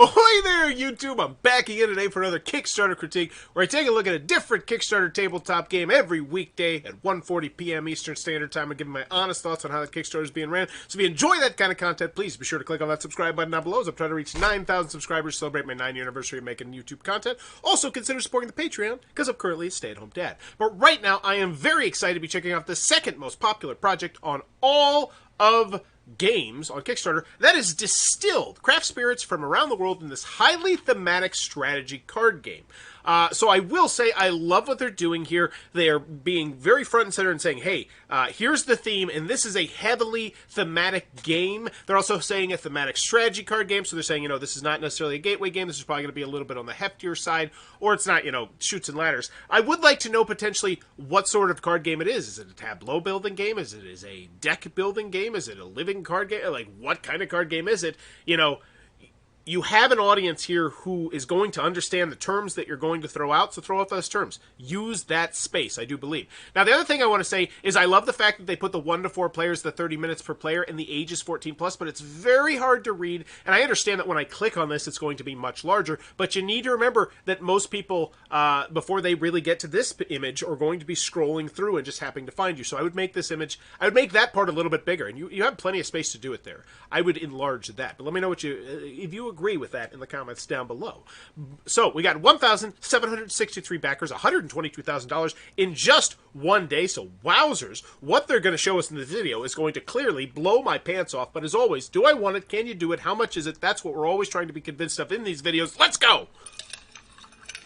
Ahoy there, YouTube! I'm back again today for another Kickstarter critique, where I take a look at a different Kickstarter tabletop game every weekday at 1:40 p.m. Eastern Standard Time and give my honest thoughts on how the Kickstarter is being ran. So if you enjoy that kind of content, please be sure to click on that subscribe button down below, as I'm trying to reach 9,000 subscribers to celebrate my 9-year anniversary of making YouTube content. Also, consider supporting the Patreon, because I'm currently a stay-at-home dad. But right now, I am very excited to be checking out the second most popular project on all of games on Kickstarter. That is Distilled, craft spirits from around the world in this highly thematic strategy card game. So I will say I love what they're doing here. They are being very front and center and saying, hey, here's the theme, and this is a heavily thematic game. They're also saying a thematic strategy card game, so they're saying, you know, this is not necessarily a gateway game. This is probably going to be a little bit on the heftier side, or it's not, you know, shoots and ladders. I would like to know potentially what sort of card game it is. Is it a tableau building game? Is it a deck building game? Is it a living card game? Like, what kind of card game is it? You know, you have an audience here who is going to understand the terms that you're going to throw out, so throw out those terms. Use that space, I do believe. Now, the other thing I want to say is I love the fact that they put the 1 to 4 players, the 30 minutes per player, and the age is 14 plus, but it's very hard to read, and I understand that when I click on this, it's going to be much larger, but you need to remember that most people, before they really get to this image, are going to be scrolling through and just happening to find you. So I would make this image, I would make that part a little bit bigger, and you have plenty of space to do it there. I would enlarge that, but let me know what if you agree with that in the comments down below. So we got 1,763 backers, $122,000 in just one day. So wowzers, what they're going to show us in this video is going to clearly blow my pants off. But as always, do I want it? Can you do it? How much is it? That's what we're always trying to be convinced of in these videos. Let's go!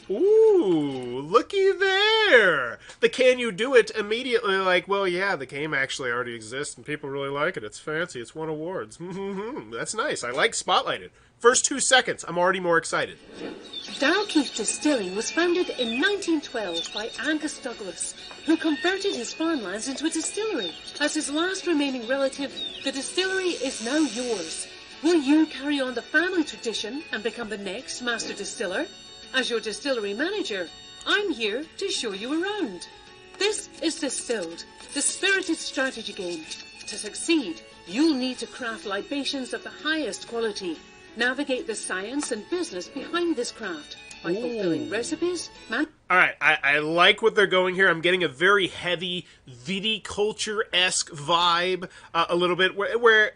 Ooh, looky there! The can you do it immediately like, well, yeah, the game actually already exists and people really like it. It's fancy. It's won awards. That's nice. I like Spotlighted. First 2 seconds, I'm already more excited. Dalkeith Distilling was founded in 1912 by Angus Douglas, who converted his farmlands into a distillery. As his last remaining relative, the distillery is now yours. Will you carry on the family tradition and become the next Master Distiller? As your distillery manager, I'm here to show you around. This is Distilled, the spirited strategy game. To succeed, you'll need to craft libations of the highest quality. Navigate the science and business behind this craft by fulfilling recipes. All right, I like what they're going here. I'm getting a very heavy viticulture-esque vibe a little bit.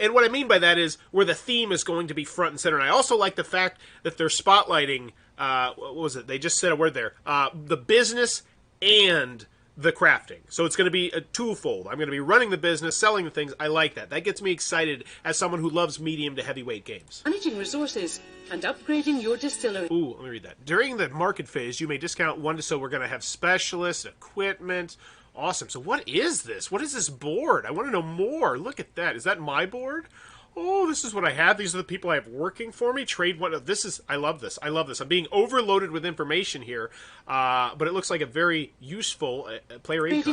And what I mean by that is where the theme is going to be front and center. And I also like the fact that they're spotlighting, what was it? They just said a word there. The business and the crafting. So it's going to be a twofold. I'm going to be running the business, selling the things. I like that. That gets me excited as someone who loves medium to heavyweight games. Managing resources and upgrading your distillery. Ooh, let me read that. During the market phase, you may discount 1 to so we're going to have specialists, equipment. Awesome. So what is this? What is this board? I want to know more. Look at that. Is that my board? Oh, this is what I have. These are the people I have working for me. Trade one. This is. I love this. I love this. I'm being overloaded with information here, but it looks like a very useful player area.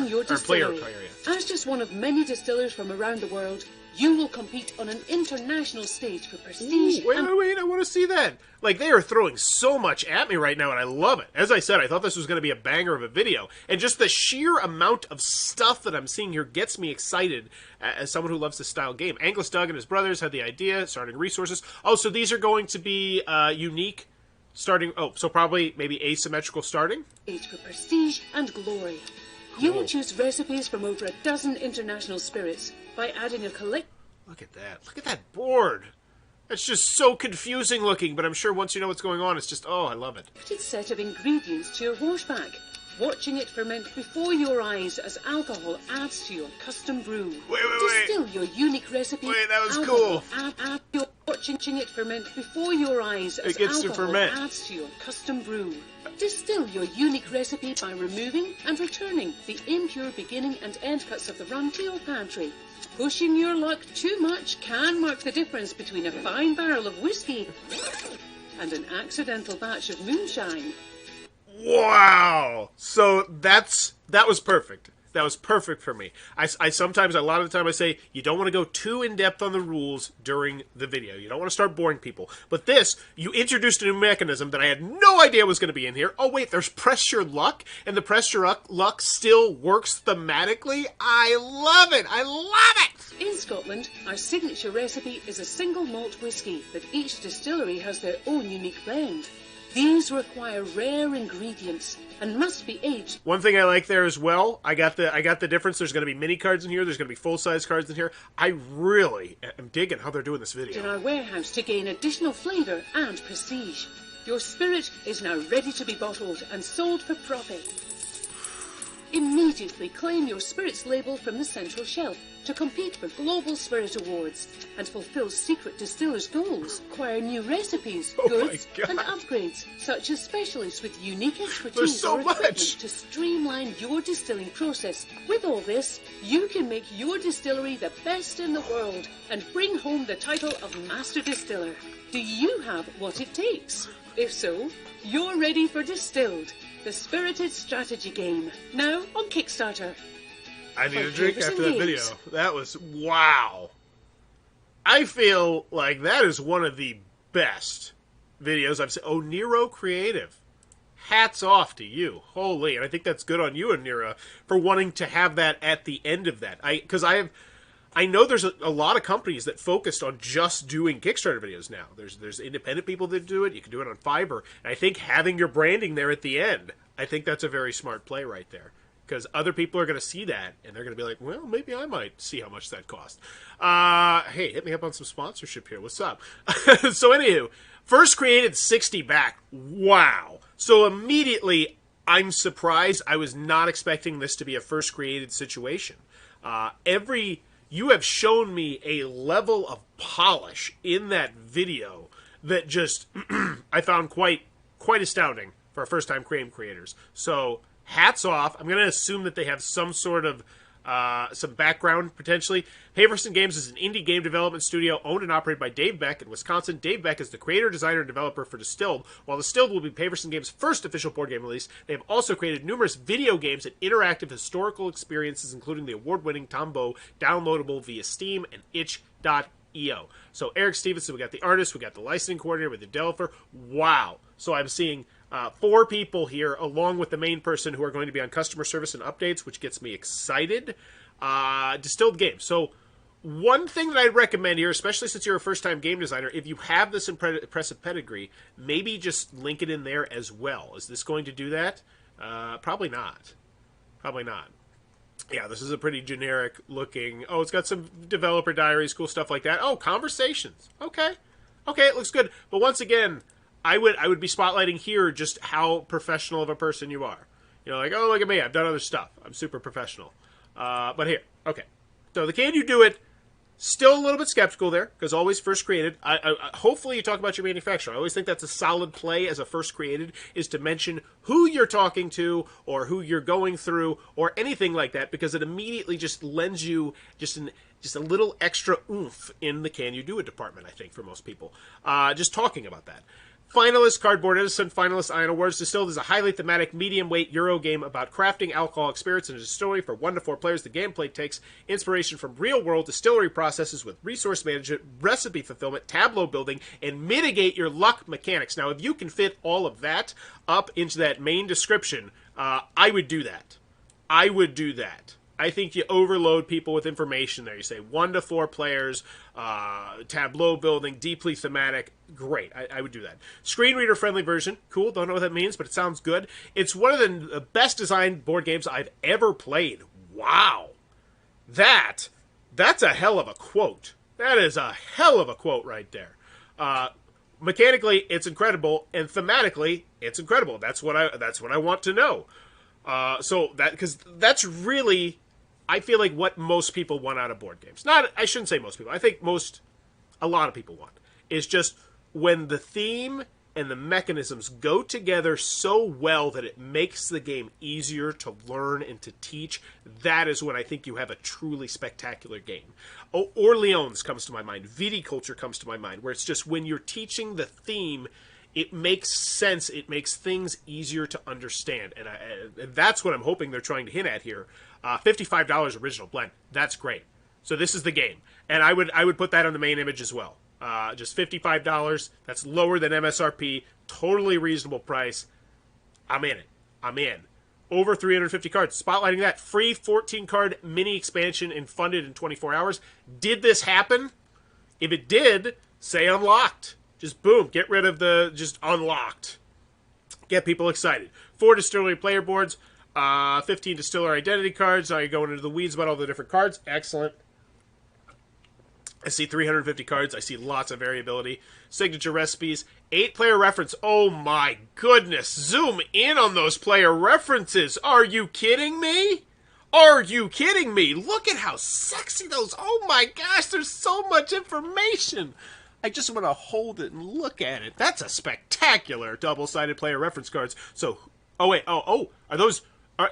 As just one of many distillers from around the world, you will compete on an international stage for prestige. Ooh, wait! I want to see that. Like, they are throwing so much at me right now, and I love it. As I said, I thought this was going to be a banger of a video, and just the sheer amount of stuff that I'm seeing here gets me excited as someone who loves this style game. Angus Doug and his brothers had the idea, starting resources. Oh, so these are going to be unique starting. Oh, so probably maybe asymmetrical starting. Stage for prestige and glory. Cool. You will choose recipes from over a dozen international spirits by adding a collect. Look at that. Look at that board. It's just so confusing looking, but I'm sure once you know what's going on, it's just, oh, I love it. Set of ingredients to your horseback, watching it ferment before your eyes as alcohol adds to your custom brew. Wait. Distill your unique recipe. Wait, that was cool. Add your watching it ferment before your eyes as alcohol adds to your custom brew. Distill your unique recipe by removing and returning the impure beginning and end cuts of the rum to your pantry. Pushing your luck too much can mark the difference between a fine barrel of whiskey and an accidental batch of moonshine. Wow! So that was perfect. perfect for me. I sometimes, a lot of the time I say, you don't want to go too in-depth on the rules during the video. You don't want to start boring people. But this, you introduced a new mechanism that I had no idea was going to be in here. Oh wait, there's Press Your Luck, and the Press Your Luck still works thematically. I love it! I love it! In Scotland, our signature recipe is a single malt whisky, but each distillery has their own unique blend. These require rare ingredients and must be aged. One thing I like there as well, I got the difference. There's going to be mini cards in here. There's going to be full-size cards in here. I really am digging how they're doing this video. In our warehouse to gain additional flavour and prestige. Your spirit is now ready to be bottled and sold for profit. Immediately claim your Spirits label from the central shelf to compete for Global Spirit Awards and fulfill secret distillers' goals. Acquire new recipes, goods and upgrades, such as specialists with unique expertise or equipment to streamline your distilling process. With all this, you can make your distillery the best in the world and bring home the title of Master Distiller. Do you have what it takes? If so, you're ready for Distilled, the spirited strategy game, now on Kickstarter. I need a drink after that video. That was, wow. I feel like that is one of the best videos I've seen. Oh, Nero Creative. Hats off to you. Holy. And I think that's good on you, Nero, for wanting to have that at the end of that. Because I know there's a lot of companies that focused on just doing Kickstarter videos now. There's independent people that do it. You can do it on Fiverr. And I think having your branding there at the end, I think that's a very smart play right there. Because other people are going to see that, and they're going to be like, well, maybe I might see how much that cost. Hey, hit me up on some sponsorship here. What's up? So anywho, first created 60 back. Wow. So immediately, I'm surprised. I was not expecting this to be a first created situation. You have shown me a level of polish in that video that just I found quite astounding for our first-time game creators. So hats off. I'm going to assume that they have some sort of some background, potentially. Paverson Games is an indie game development studio owned and operated by Dave Beck in Wisconsin. Dave Beck is the creator, designer, and developer for Distilled. While Distilled will be Paverson Games' first official board game release, they have also created numerous video games and interactive historical experiences, including the award-winning Tombow, downloadable via Steam and itch.io. So Eric Stevenson, we got the artist, we got the licensing coordinator, with the developer. Wow. So I'm seeing 4 people here, along with the main person, who are going to be on customer service and updates, which gets me excited. Distilled Games. So one thing that I'd recommend here, especially since you're a first-time game designer, if you have this impressive pedigree, maybe just link it in there as well. Is this going to do that? Probably not. Probably not. Yeah, this is a pretty generic looking... Oh, it's got some developer diaries, cool stuff like that. Oh, conversations. Okay. Okay, it looks good. But once again, I would be spotlighting here just how professional of a person you are. You know, like, oh, look at me, I've done other stuff. I'm super professional. But here, okay. So the Can You Do It, still a little bit skeptical there, because always first created. Hopefully you talk about your manufacturer. I always think that's a solid play as a first created, is to mention who you're talking to, or who you're going through, or anything like that, because it immediately just lends you just a little extra oomph in the Can You Do It department, I think, for most people. Just talking about that. Finalist, Cardboard Edison, finalist, Iron Awards. Distilled is a highly thematic, medium-weight Euro game about crafting alcoholic spirits in a distillery for 1 to 4 players. The gameplay takes inspiration from real-world distillery processes with resource management, recipe fulfillment, tableau building, and mitigate your luck mechanics. Now, if you can fit all of that up into that main description, I would do that. I would do that. I think you overload people with information there. You say 1 to 4 players, tableau building, deeply thematic. Great. I would do that. Screen reader friendly version. Cool. Don't know what that means, but it sounds good. It's one of the best designed board games I've ever played. Wow. That's a hell of a quote. That is a hell of a quote right there. Mechanically, it's incredible, and thematically, it's incredible. That's what I want to know. So because that's really, I feel like, what most people want out of board games. I shouldn't say most people. I think a lot of people want is just when the theme and the mechanisms go together so well that it makes the game easier to learn and to teach. That is when I think you have a truly spectacular game. Orleans comes to my mind. Viticulture comes to my mind, where it's just when you're teaching the theme, it makes sense. It makes things easier to understand, and that's what I'm hoping they're trying to hint at here. $55 original blend. That's great. So this is the game. And I would put that on the main image as well. Just $55. That's lower than MSRP. Totally reasonable price. I'm in it. I'm in. Over 350 cards. Spotlighting that. Free 14-card mini expansion and funded in 24 hours. Did this happen? If it did, say unlocked. Just boom. Get rid of the just unlocked. Get people excited. 4 distillery player boards. 15 distiller identity cards. Now you're going into the weeds about all the different cards. Excellent. I see 350 cards. I see lots of variability. Signature recipes. 8 player reference. Oh my goodness. Zoom in on those player references. Are you kidding me? Are you kidding me? Look at how sexy those. Oh my gosh. There's so much information. I just want to hold it and look at it. That's a spectacular double-sided player reference cards. So, oh wait. Oh, are those...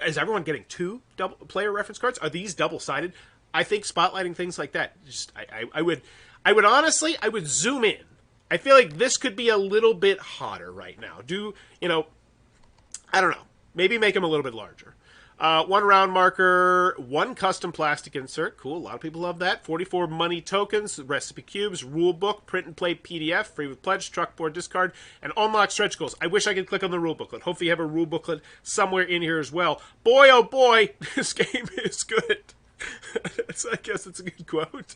is everyone getting 2 double player reference cards? Are these double-sided? I think spotlighting things like that, just I would honestly, I would zoom in. I feel like this could be a little bit hotter right now. I don't know. Maybe make them a little bit larger. 1 round marker, 1 custom plastic insert. Cool, a lot of people love that. 44 money tokens, recipe cubes, rule book, print and play PDF, free with pledge, truck board discard, and unlock stretch goals. I wish I could click on the rule booklet. Hopefully you have a rule booklet somewhere in here as well. Boy, oh boy, this game is good. So I guess it's a good quote.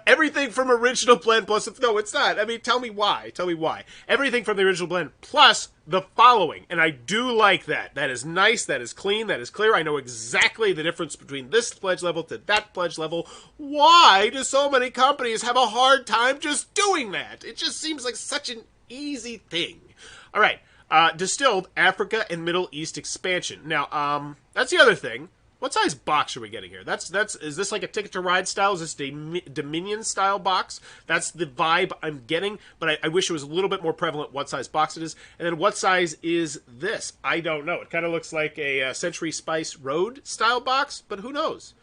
Everything from original blend plus... No, it's not. I mean, tell me why. Tell me why. Everything from the original blend plus the following. And I do like that. That is nice. That is clean. That is clear. I know exactly the difference between this pledge level to that pledge level. Why do so many companies have a hard time just doing that? It just seems like such an easy thing. All right. Distilled Africa and Middle East expansion. Now, that's the other thing. What size box are we getting here? Is this like a Ticket to Ride style? Is this Dominion style box? That's the vibe I'm getting, but I wish it was a little bit more prevalent what size box it is. And then what size is this? I don't know. It kind of looks like a Century Spice Road style box, but who knows?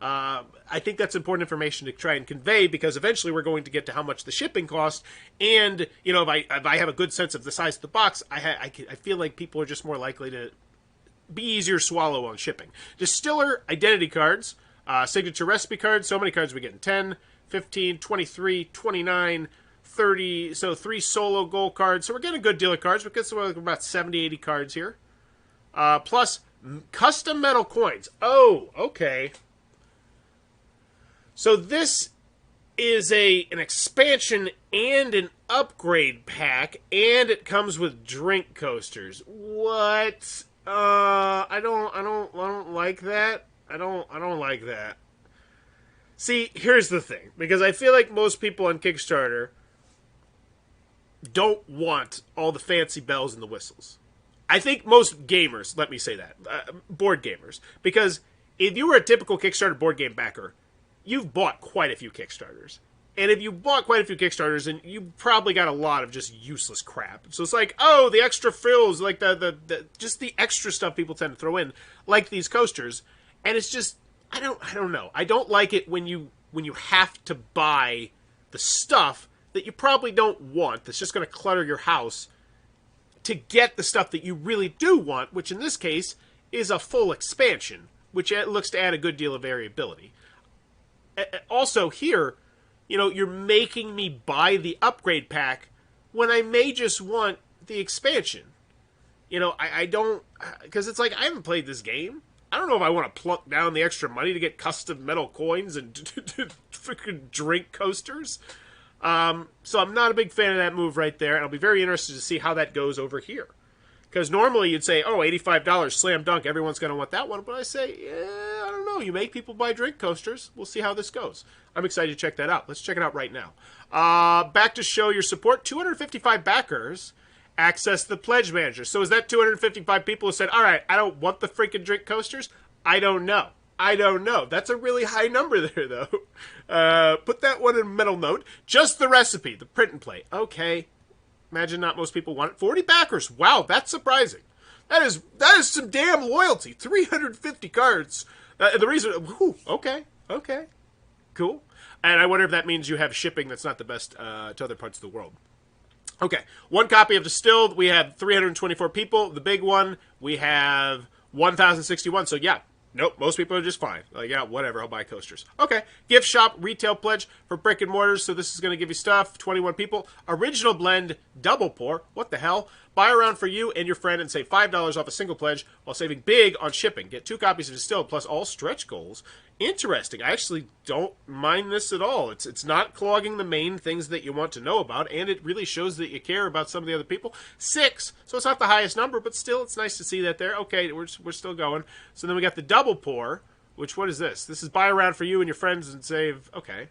I think that's important information to try and convey because eventually we're going to get to how much the shipping costs. And, if I have a good sense of the size of the box, I feel like people are just more likely to be easier to swallow on shipping. Distiller identity cards, signature recipe cards. So many cards we get in 10, 15, 23, 29, 30. So 3 solo gold cards. So we're getting a good deal of cards. We get about 70, 80 cards here. Plus custom metal coins. Oh, okay. So this is an expansion and an upgrade pack, and it comes with drink coasters. What? I don't like that. I don't like that. See, here's the thing, because I feel like most people on Kickstarter don't want all the fancy bells and the whistles. I think most gamers, let me say that, board gamers, because if you were a typical Kickstarter board game backer, you've bought quite a few Kickstarters. And if you bought quite a few Kickstarters, and you probably got a lot of just useless crap. So it's like, oh, the extra frills, like just the extra stuff people tend to throw in, like these coasters. And it's just, I don't know. I don't like it when you have to buy the stuff that you probably don't want, that's just going to clutter your house, to get the stuff that you really do want, which in this case is a full expansion, which looks to add a good deal of variability. Also here, you're making me buy the upgrade pack when I may just want the expansion. I don't... Because it's like, I haven't played this game. I don't know if I want to plunk down the extra money to get custom metal coins and freaking drink coasters. So I'm not a big fan of that move right there, and I'll be very interested to see how that goes over here. Because normally you'd say, oh, $85, slam dunk, everyone's going to want that one. But I say, I don't know. You make people buy drink coasters. We'll see how this goes. I'm excited to check that out. Let's check it out right now. Back to show your support. 255 backers access the pledge manager. So is that 255 people who said, all right, I don't want the freaking drink coasters? I don't know. That's a really high number there, though. Put that one in a mental note. Just the recipe, the print and play. Okay. Imagine not most people want it. 40 backers. Wow, that's surprising. That is some damn loyalty. 350 cards. The reason... Whew, okay. Cool. And I wonder if that means you have shipping that's not the best to other parts of the world. Okay. 1 copy of Distilled. We have 324 people. The big one, we have 1,061. So, yeah. Nope, most people are just fine. Like, yeah, whatever, I'll buy coasters. Okay, gift shop, retail pledge for brick and mortars, so this is going to give you stuff. 21 people. Original blend, double pour. What the hell? Buy around for you and your friend and save $5 off a single pledge while saving big on shipping. Get 2 copies of Distilled plus all stretch goals. Interesting. I actually don't mind this at all. It's not clogging the main things that you want to know about, and it really shows that you care about some of the other people. 6, so it's not the highest number, but still, it's nice to see that there. Okay, we're still going. So then we got the double pour, which, what is this? This is buy around for you and your friends and save. Okay.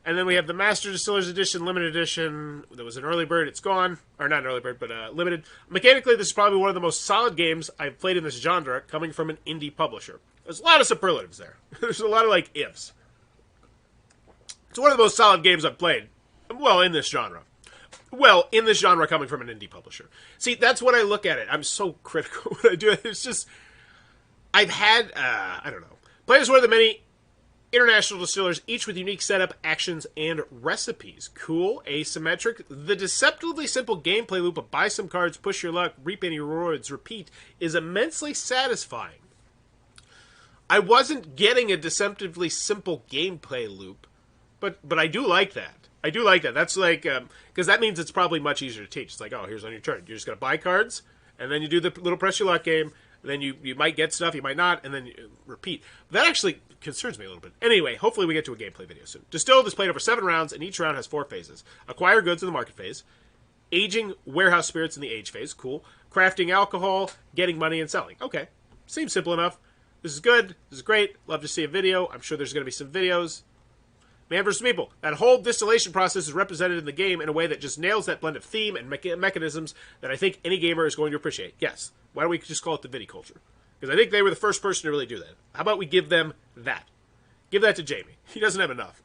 And then we have the Master Distillers Edition, Limited Edition. There was an early bird. It's gone. Or not an early bird, but limited. Mechanically, this is probably one of the most solid games I've played in this genre, coming from an indie publisher. There's a lot of superlatives there. There's a lot of, like, ifs. It's one of the most solid games I've played. Well, in this genre. Well, in this genre coming from an indie publisher. See, that's what I look at it. I'm so critical when I do it. It's just... I've had, I don't know. Played as one of the many international distillers, each with unique setup, actions, and recipes. Cool, asymmetric. The deceptively simple gameplay loop of buy some cards, push your luck, reap any rewards, repeat, is immensely satisfying. I wasn't getting a deceptively simple gameplay loop, but I do like that. I do like that. That's like, because that means it's probably much easier to teach. It's like, oh, here's on your turn. You're just going to buy cards, and then you do the little press your luck game, and then you might get stuff, you might not, and then you repeat. That actually concerns me a little bit. Anyway, hopefully we get to a gameplay video soon. Distilled is played over 7 rounds, and each round has 4 phases. Acquire goods in the market phase, aging warehouse spirits in the age phase, cool, crafting alcohol, getting money, and selling. Okay, seems simple enough. This is good, this is great, love to see a video. I'm sure there's going to be some videos. Man vs. Meeple. That whole distillation process is represented in the game in a way that just nails that blend of theme and mechanisms that I think any gamer is going to appreciate. Yes. Why don't we just call it the viticulture? Because I think they were the first person to really do that. How about we give them that? Give that to Jamie. He doesn't have enough.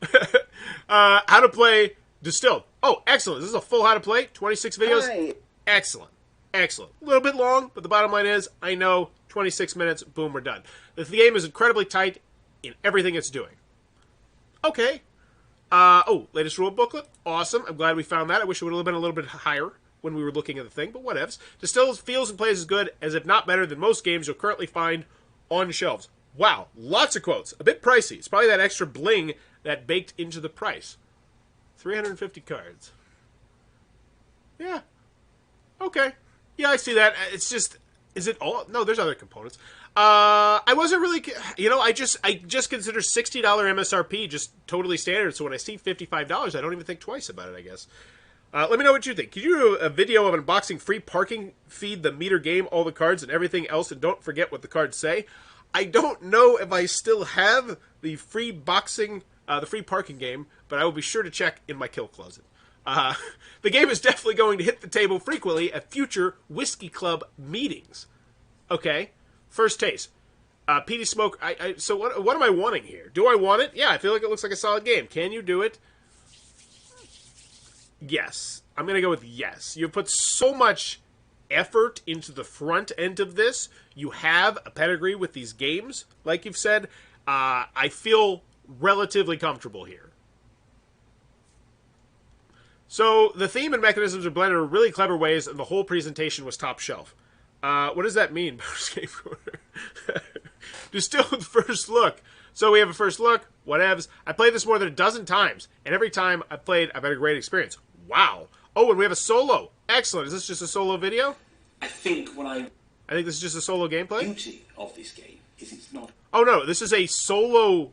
How to play Distilled. Oh, excellent. This is a full how to play. 26 videos. Hi. Excellent. Excellent. A little bit long, but the bottom line is, I know, 26 minutes, boom, we're done. The game is incredibly tight in everything it's doing. Okay. Oh, latest rule booklet. Awesome. I'm glad we found that. I wish it would have been a little bit higher when we were looking at the thing, but whatevs. Distilled feels and plays as good as, if not better, than most games you'll currently find on shelves. Wow, lots of quotes. A bit pricey. It's probably that extra bling that baked into the price. 350 cards. Yeah. Okay. Yeah, I see that. It's just... Is it all? No, there's other components. I wasn't really... You know, I just consider $60 MSRP just totally standard, so when I see $55, I don't even think twice about it, I guess. Let me know what you think. Could you do a video of unboxing free parking, feed the meter game, all the cards, and everything else, and don't forget what the cards say? I don't know if I still have the free boxing, the free parking game, but I will be sure to check in my kill closet. The game is definitely going to hit the table frequently at future Whiskey Club meetings. Okay, first taste. Petey Smoke. So what am I wanting here? Do I want it? Yeah, I feel like it looks like a solid game. Can you do it? Yes. I'm going to go with yes. You've put so much effort into the front end of this. You have a pedigree with these games, like you've said. I feel relatively comfortable here. So the theme and mechanisms are blended in really clever ways, and the whole presentation was top shelf. What does that mean? Distilled first look. So we have a first look. Whatevs. I played this more than a dozen times, and every time I played, I've had a great experience. Wow. Oh, and we have a solo. Excellent. Is this just a solo video? I think this is just a solo gameplay. The beauty of this game is it's not... Oh, no. This is a solo...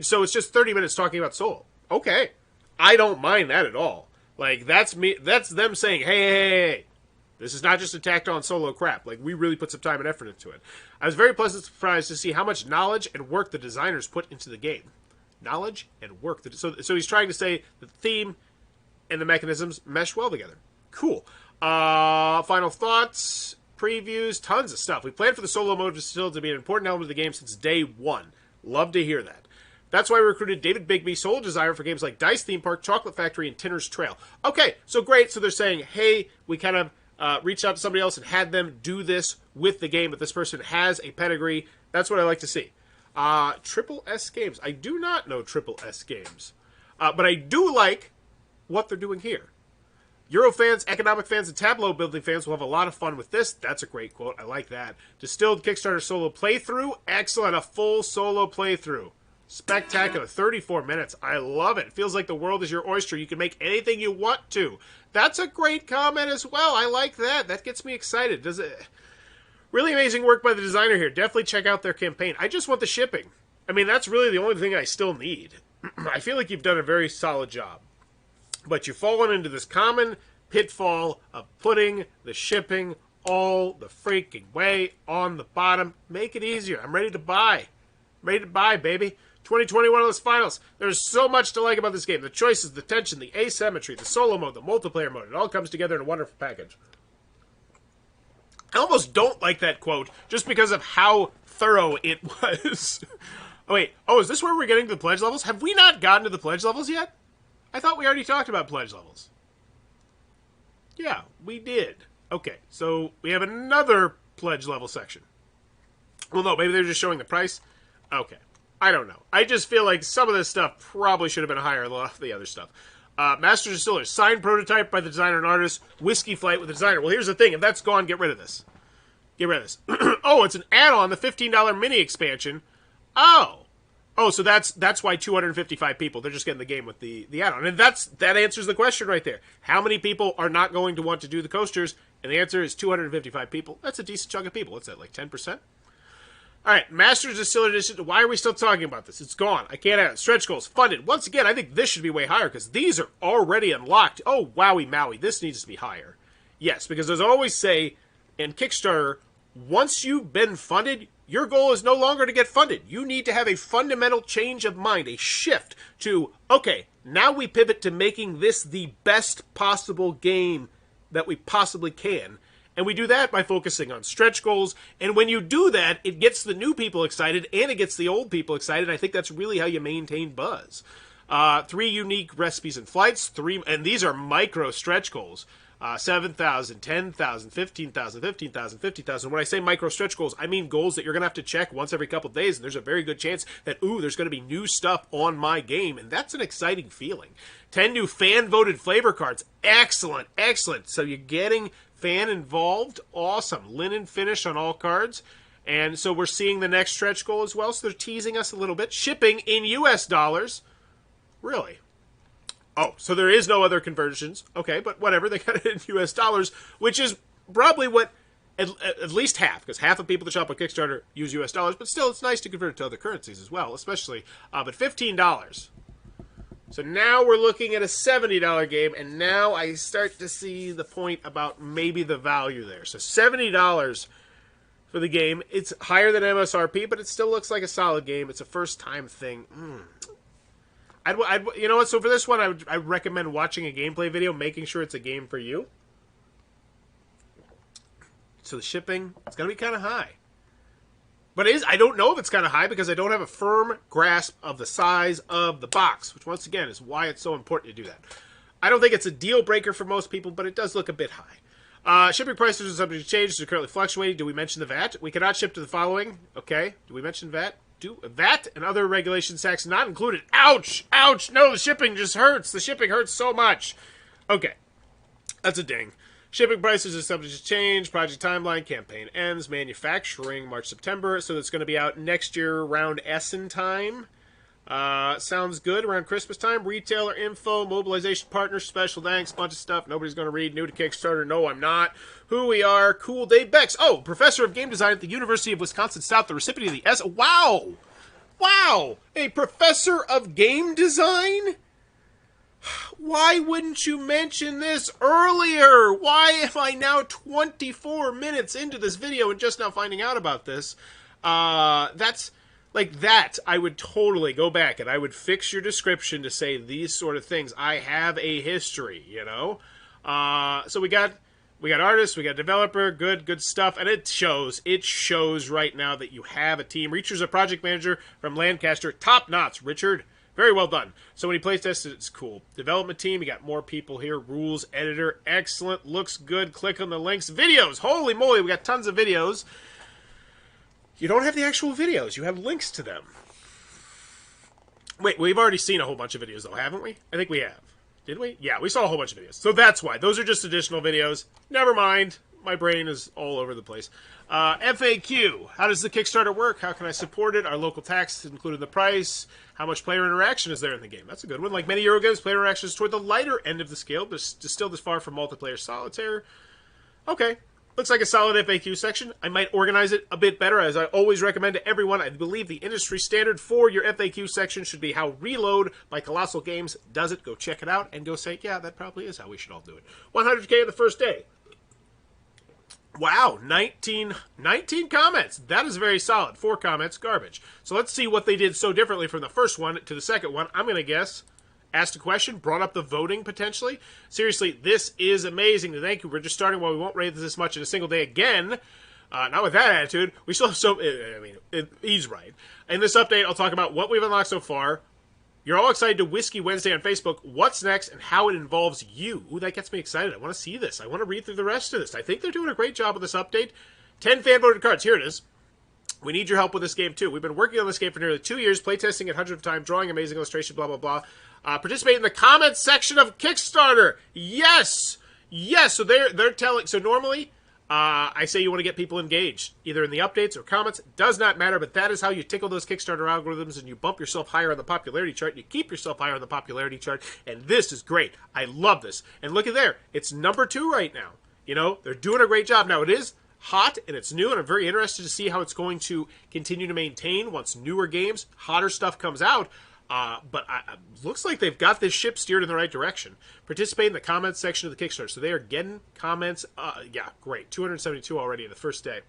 So it's just 30 minutes talking about solo. Okay. I don't mind that at all. Like, that's me. That's them saying, hey, this is not just a tacked on solo crap. Like, we really put some time and effort into it. I was very pleasantly surprised to see how much knowledge and work the designers put into the game. Knowledge and work. So he's trying to say the theme and the mechanisms mesh well together. Cool. Final thoughts, previews, tons of stuff. We planned for the solo mode Distilled to be an important element of the game since day one. Love to hear that. That's why we recruited David Bigby, sole designer for games like Dice Theme Park, Chocolate Factory, and Tinner's Trail. Okay, so great. So they're saying, hey, we kind of reached out to somebody else and had them do this with the game, but this person has a pedigree. That's what I like to see. Triple S Games. I do not know Triple S Games. But I do like what they're doing here. Euro fans, economic fans, and tableau building fans will have a lot of fun with this. That's a great quote. I like that. Distilled Kickstarter solo playthrough. Excellent. A full solo playthrough. Spectacular. 34 minutes. I love it. It feels like the world is your oyster. You can make anything you want to. That's a great comment as well. I like that. That gets me excited. Does it? Really amazing work by the designer here. Definitely check out their campaign. I just want the shipping. I mean, that's really the only thing I still need. I feel like you've done a very solid job. But you've fallen into this common pitfall of putting the shipping all the freaking way on the bottom. Make it easier. I'm ready to buy. Ready to buy, baby. 2021 List Finals. There's so much to like about this game. The choices, the tension, the asymmetry, the solo mode, the multiplayer mode. It all comes together in a wonderful package. I almost don't like that quote just because of how thorough it was. Oh, wait. Oh, is this where we're getting to the pledge levels? Have we not gotten to the pledge levels yet? I thought we already talked about pledge levels. Yeah, we did. Okay, so we have another pledge level section. Well, no, maybe they're just showing the price. Okay, I don't know. I just feel like some of this stuff probably should have been higher than a lot of the other stuff. Master Distiller, signed prototype by the designer and artist, Whiskey Flight with the designer. Well, here's the thing. If that's gone, get rid of this. Get rid of this. Oh, it's an add-on, the $15 mini expansion. Oh, so that's why 255 people. They're just getting the game with the add-on, and that answers the question right there. How many people are not going to want to do the coasters? And the answer is 255 people. That's a decent chunk of people. What's that, like 10%? All right, Master Distiller Edition. Why are we still talking about this? It's gone. I can't add it. Stretch goals funded. Once again, I think this should be way higher because these are already unlocked. Oh, wowie Maui. This needs to be higher. Yes, because as I always say in Kickstarter, once you've been funded, your goal is no longer to get funded. You need to have a fundamental change of mind, a shift to, okay, now we pivot to making this the best possible game that we possibly can. And we do that by focusing on stretch goals. And when you do that, it gets the new people excited and it gets the old people excited. I think that's really how you maintain buzz. 3 unique recipes and flights, and these are micro stretch goals. 7,000, 10,000, 15,000, 15,000, 50,000. When I say micro stretch goals, I mean goals that you're going to have to check once every couple of days, and there's a very good chance that, there's going to be new stuff on my game, and that's an exciting feeling. 10 new fan-voted flavor cards. Excellent, excellent. So you're getting fan involved. Awesome. Linen finish on all cards. And so we're seeing the next stretch goal as well, so they're teasing us a little bit. Shipping in US dollars. Really? Oh, so there is no other conversions. Okay, but whatever. They got it in US dollars, which is probably what at least half, because half of people that shop on Kickstarter use US dollars, but still it's nice to convert it to other currencies as well, especially, but $15. So now we're looking at a $70 game, and now I start to see the point about maybe the value there. So $70 for the game. It's higher than MSRP, but it still looks like a solid game. It's a first-time thing. You know what? So for this one, I recommend watching a gameplay video, making sure it's a game for you. So the shipping, it's going to be kind of high. But I don't know if it's kind of high because I don't have a firm grasp of the size of the box, which once again is why it's so important to do that. I don't think it's a deal breaker for most people, but it does look a bit high. Shipping prices are subject to change. They're currently fluctuating. Do we mention the VAT? We cannot ship to the following. Okay. Do we mention VAT? VAT and other regulations tax not included. Ouch! Ouch! No, the shipping just hurts. The shipping hurts so much. Okay. That's a ding. Shipping prices are subject to change. Project timeline. Campaign ends. Manufacturing March, September. So it's going to be out next year around Essen time. Sounds good. Around Christmas time. Retailer info. Mobilization partners. Special thanks. Bunch of stuff nobody's going to read. New to Kickstarter. No, I'm not. Who we are. Cool Dave Bex. Oh, professor of game design at the University of Wisconsin South. The recipient of the S. Wow. Wow. A professor of game design? Why wouldn't you mention this earlier? Why am I now 24 minutes into this video and just now finding out about this? That's like that. I would totally go back and I would fix your description to say these sort of things. I have a history, you know? So we got artists, we got developer, good stuff, and it shows. It shows right now that you have a team. Reacher's a project manager from Lancaster. Top notch, Richard. Very well done. So when he plays tested, it's cool. Development team, you got more people here. Rules, editor, excellent. Looks good. Click on the links. Videos, holy moly, we got tons of videos. You don't have the actual videos. You have links to them. Wait, we've already seen a whole bunch of videos, though, haven't we? I think we have. Did we? Yeah, we saw a whole bunch of videos. So that's why. Those are just additional videos. Never mind. My brain is all over the place. FAQ. How does the Kickstarter work? How can I support it? Our local tax included in the price. How much player interaction is there in the game? That's a good one. Like many Euro games, player interaction is toward the lighter end of the scale, but still this far from multiplayer solitaire. Okay. Looks like a solid FAQ section. I might organize it a bit better, as I always recommend to everyone. I believe the industry standard for your FAQ section should be how Reload by Colossal Games does it. Go check it out and go say, yeah, that probably is how we should all do it. 100K on the first day. Wow, 19 comments. That is very solid. 4 comments, garbage. So let's see what they did so differently from the first one to the second one. I'm going to guess. Asked a question, brought up the voting potentially. Seriously, this is amazing. Thank you. We're just starting while we won't rate this much in a single day again. Not with that attitude. We still have so... I mean, he's right. In this update, I'll talk about what we've unlocked so far. You're all excited to Whiskey Wednesday on Facebook. What's next and how it involves you. Ooh, that gets me excited. I want to see this. I want to read through the rest of this. I think they're doing a great job with this update. 10 fan-voted cards. Here it is. We need your help with this game, too. We've been working on this game for nearly 2 years, playtesting it hundreds of times, drawing amazing illustration, blah, blah, blah. Participate in the comments section of Kickstarter. Yes! Yes! So they're telling... So normally, I say you want to get people engaged, either in the updates or comments. Does not matter, but that is how you tickle those Kickstarter algorithms and you bump yourself higher on the popularity chart. You keep yourself higher on the popularity chart, and this is great. I love this. And look at there. It's number 2 right now. You know, they're doing a great job. Now, it is hot, and it's new, and I'm very interested to see how it's going to continue to maintain once newer games, hotter stuff comes out. But looks like they've got this ship steered in the right direction. Participate in the comments section of the Kickstarter. So they are getting comments. Yeah, great. 272 already in the first day.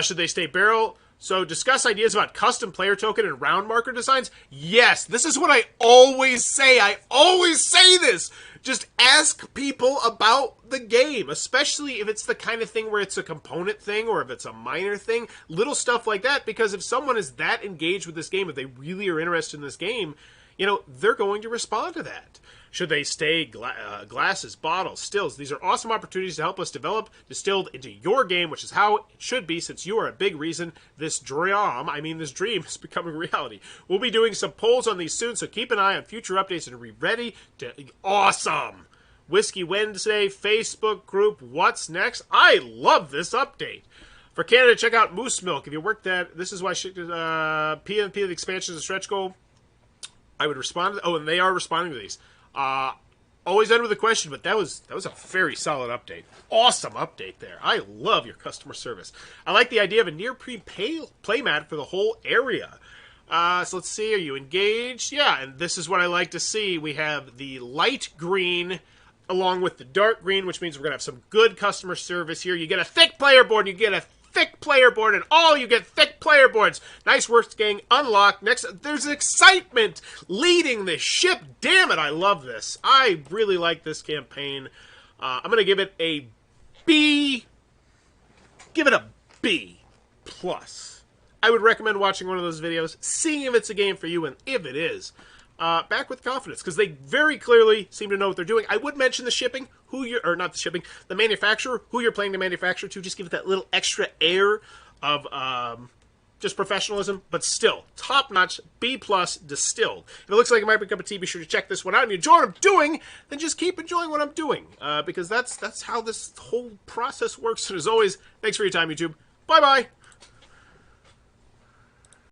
Should they stay barrel? So discuss ideas about custom player token and round marker designs. Yes, this is what I always say. I always say this. Just ask people about the game, especially if it's the kind of thing where it's a component thing or if it's a minor thing, little stuff like that, because if someone is that engaged with this game, if they really are interested in this game, you know, they're going to respond to that. Should they stay glasses, bottles, stills? These are awesome opportunities to help us develop Distilled into your game, which is how it should be, since you are a big reason this dream is becoming reality. We'll be doing some polls on these soon, so keep an eye on future updates and be ready to... Awesome! Whiskey Wednesday, Facebook group, what's next? I love this update. For Canada, check out Moose Milk. If you worked that, this is why PNP the expansion is a stretch goal. I would respond to... Oh, and they are responding to these. Always end with a question, but that was a very solid update. Awesome update there. I love your customer service. I like the idea of a near-pre playmat for the whole area. So let's see, are you engaged? Yeah, and this is what I like to see. We have the light green along with the dark green, which means we're going to have some good customer service here. You get a thick player board, you get a thick player board, and you get thick player boards. Nice work, gang. Unlocked. Next, there's excitement leading this ship. Damn it, I love this. I really like this campaign. I'm going to give it a B. Give it a B plus. I would recommend watching one of those videos, seeing if it's a game for you, and if it is, back with confidence, because they very clearly seem to know what they're doing. I would mention the shipping, the manufacturer, who you're planning to manufacture to, just give it that little extra air of just professionalism, but still, top-notch, B+ Distilled. If it looks like it might be a cup of tea, be sure to check this one out. If you enjoy what I'm doing, then just keep enjoying what I'm doing, because that's how this whole process works. And as always, thanks for your time, YouTube. Bye-bye!